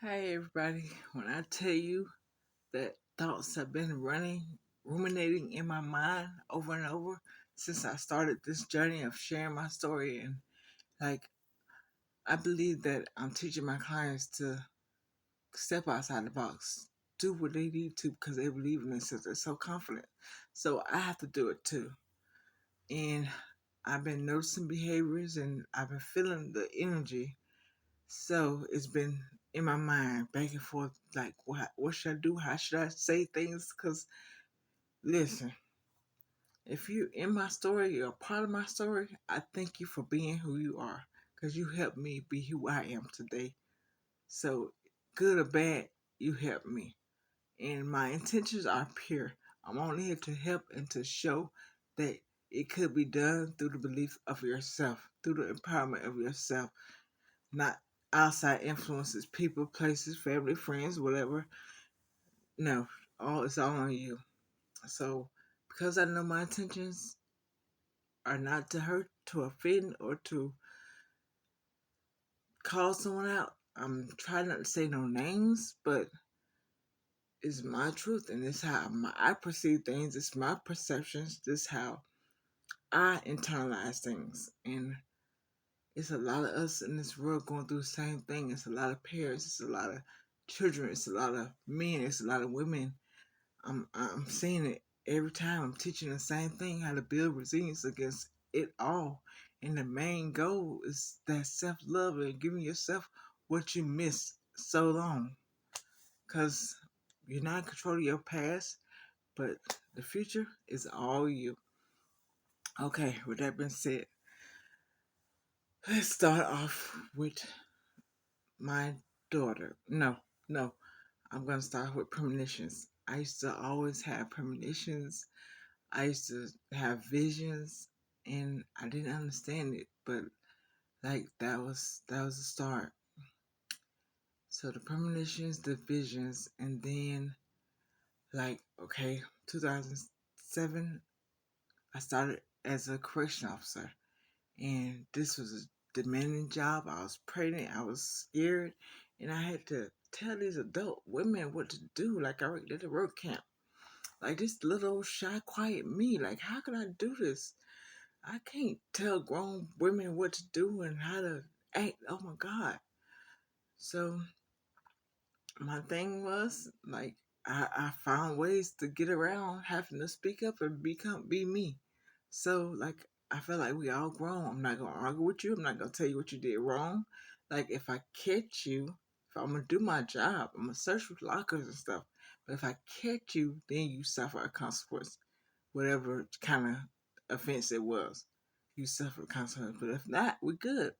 Hey everybody, when I tell you that thoughts have been ruminating in my mind over and over since I started this journey of sharing my story, and like I believe that I'm teaching my clients to step outside the box, do what they need to because they believe in themselves. They're so confident. So I have to do it too. And I've been noticing behaviors and I've been feeling the energy. So it's been in my mind back and forth, like what should I do? How should I say things? Because listen, if you're in my story, you're a part of my story. I thank you for being who you are, because you helped me be who I am today. So good or bad, you helped me, and my intentions are pure. I'm only here to help and to show that it could be done through the belief of yourself, through the empowerment of yourself, not outside influences, people, places, family, friends, whatever. No, it's all on you. So because I know my intentions are not to hurt, to offend, or to call someone out, I'm trying not to say no names, but it's my truth and it's how I perceive things. It's my perceptions. This is how I internalize things. And it's a lot of us in this world going through the same thing. It's a lot of parents. It's a lot of children. It's a lot of men. It's a lot of women. I'm seeing it every time. I'm teaching the same thing: how to build resilience against it all. And the main goal is that self love and giving yourself what you missed so long. Cause you're not in control of your past, but the future is all you. Okay, with that being said, let's start off with my daughter. No, I'm gonna start with premonitions. I used to always have premonitions. I used to have visions, and I didn't understand it, but like that was the start. So the premonitions, the visions, and then like okay, 2007, I started as a correction officer, and this was a demanding job. I was pregnant, I was scared, and I had to tell these adult women what to do. Like I worked at a work camp. Like this little shy, quiet me. Like how could I do this? I can't tell grown women what to do and how to act. Oh my God. So my thing was like I found ways to get around having to speak up and be me. So like I felt like we all grown. I'm not gonna argue with you. I'm not gonna tell you what you did wrong. Like if I catch you, if I'm gonna do my job, I'm gonna search for lockers and stuff. But if I catch you, then you suffer a consequence, whatever kind of offense it was. You suffer consequence. But if not, we're good.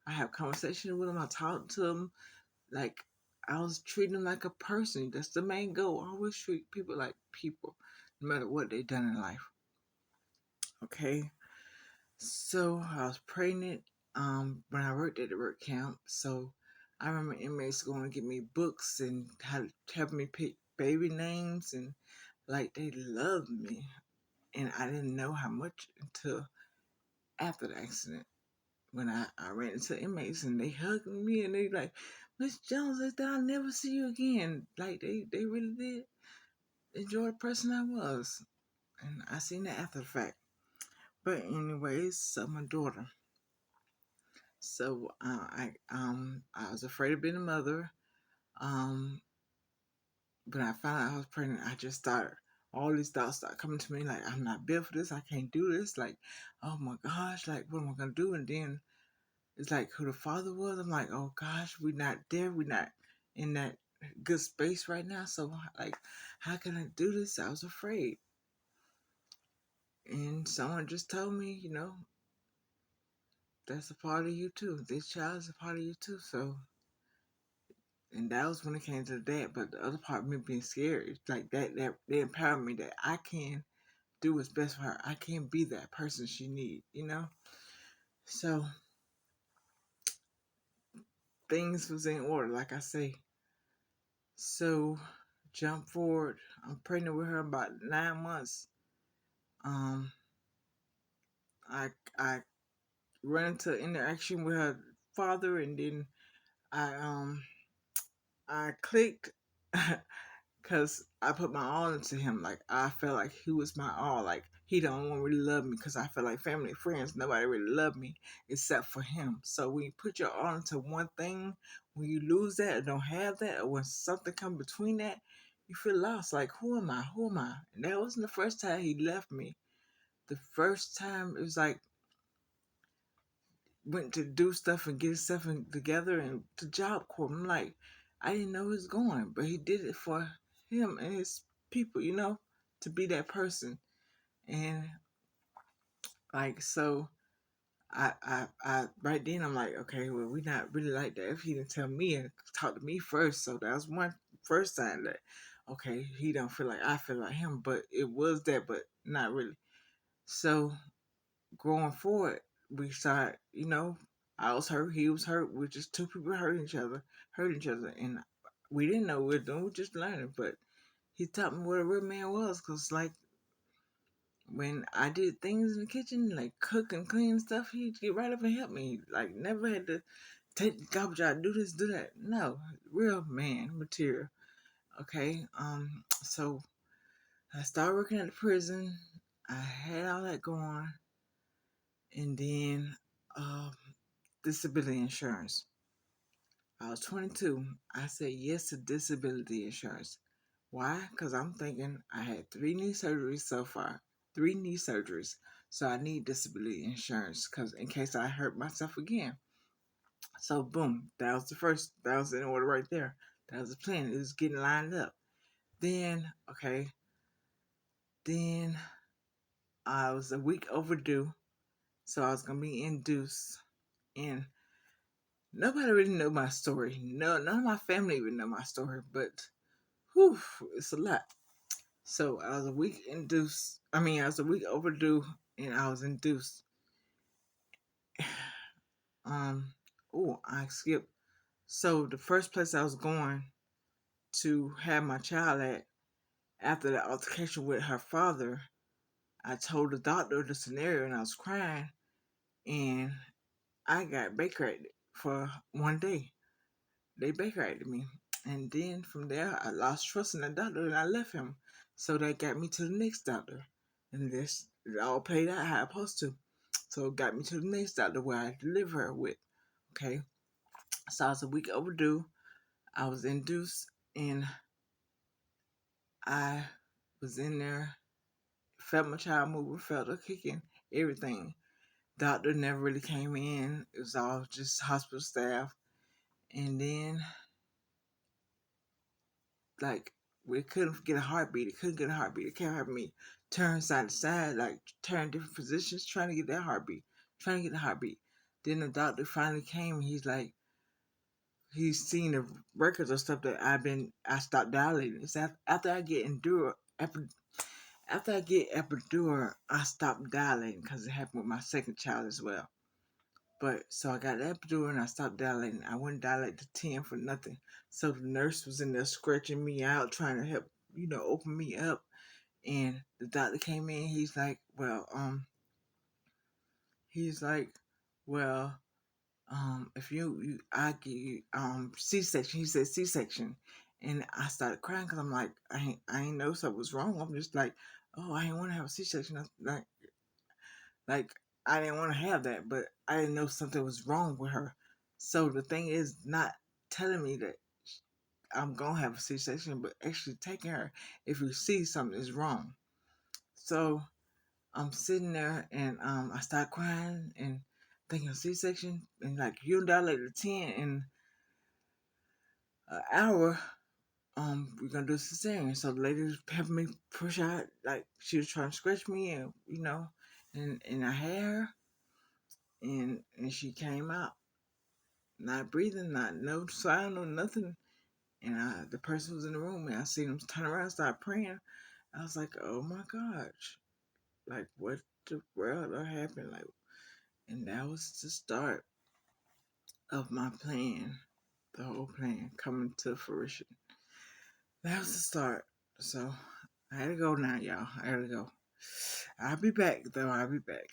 I have conversation with them. I talk to them. Like I was treating them like a person. That's the main goal. I always treat people like people, no matter what they've done in life. Okay. So I was pregnant when I worked at the work camp. So I remember inmates going to get me books and help me pick baby names, and like they loved me. And I didn't know how much until after the accident, when I ran into inmates and they hugged me and they like, Miss Jones, I'll never see you again. Like they really did enjoy the person I was. And I seen that after the fact. But anyways, so my daughter. So I was afraid of being a mother. Um when I found out I was pregnant, I just started all these thoughts start coming to me like I'm not built for this, I can't do this, like, oh my gosh, like what am I gonna do? And then it's like who the father was. I'm like, oh gosh, we're not there. We're not in that good space right now. So like, how can I do this? I was afraid. And someone just told me, that's a part of you too. This child is a part of you too. So, and that was when it came to that. But the other part of me being scared, it's like that they empower me that I can do what's best for her. I can be that person she needs. So things was in order, like I say. So jump forward. I'm pregnant with her about 9 months. Um, I run into interaction with her father, and then I I clicked because I put my all into him. Like I felt like he was my all. Like he don't want really love me because I felt like family, friends, nobody really loved me except for him. So when you put your all into one thing, when you lose that or don't have that, or when something come between that, you feel lost. Like who am I? Who am I? And that wasn't the first time he left me. The first time it was like went to do stuff and get stuff together and to Job Corps. I'm like, I didn't know he was going, but he did it for him and his people, to be that person. And like so I right then I'm like, okay, well we not really like that if he didn't tell me and talk to me first. So that was one first sign that okay, he don't feel like I feel like him, but it was that, but not really. So going forward, we started, I was hurt, he was hurt. We're just two people hurting each other, and we didn't know what we were doing. We were just learning. But he taught me what a real man was, cause like when I did things in the kitchen, like cook and clean stuff, he'd get right up and help me. Like never had to take the garbage out, do this, do that. No, real man material. Okay, so I started working at the prison. I had all that going, and then um disability insurance. I was 22. I said yes to disability insurance. Why? Because I'm thinking I had 3 knee surgeries so far. 3 knee surgeries. So I need disability insurance because in case I hurt myself again. So boom, that was the first. That was in order right there. That was the plan. It was getting lined up. Then, okay, then I was a week overdue. So I was going to be induced. And nobody really know my story. No, none of my family even know my story. But whew, it's a lot. So I was a week induced. I was a week overdue, and I was induced. I skipped. So the first place I was going to have my child at after the altercation with her father, I told the doctor the scenario, and I was crying, and I got Baker for one day. They Baker me. And then from there, I lost trust in the doctor and I left him. So that got me to the next doctor. And this it all played out how I supposed to. So it got me to the next doctor where I deliver her with. Okay. So I was a week overdue. I was induced and I was in there, felt my child moving, felt her kicking, everything. Doctor never really came in. It was all just hospital staff. And then like we couldn't get a heartbeat. It couldn't get a heartbeat. It can't have me turn side to side, like turn different positions, trying to get that heartbeat, trying to get the heartbeat. Then the doctor finally came. And he's like, he's seen the records of stuff that I stopped dilating. It's after I get after I get epidural, I stopped dilating because it happened with my second child as well. But so I got the epidural and I stopped dilating. I wouldn't dilate to 10 for nothing. So the nurse was in there scratching me out, trying to help, open me up. And the doctor came in. He's like, well, if I give you C-section. He said C-section, and I started crying because I'm like, I ain't know something was wrong. I'm just like, oh, I didn't want to have a C-section. Like I didn't want to have that, but I didn't know something was wrong with her. So the thing is not telling me that I'm gonna have a C-section, but actually taking her if you see something is wrong. So I'm sitting there and I start crying and thinking C-section and like you dilate to 10 in an hour. We're gonna do a cesarean. So the lady was helping me push out, like she was trying to scratch me, and and I had her, and she came out, not breathing, not no sound or nothing. And the person was in the room, and I seen him turn around, start praying. I was like, oh my gosh, like what the world happened? Like, and that was the start of my plan, the whole plan coming to fruition. That was the start. So I had to go now, y'all. I had to go. I'll be back, though. I'll be back.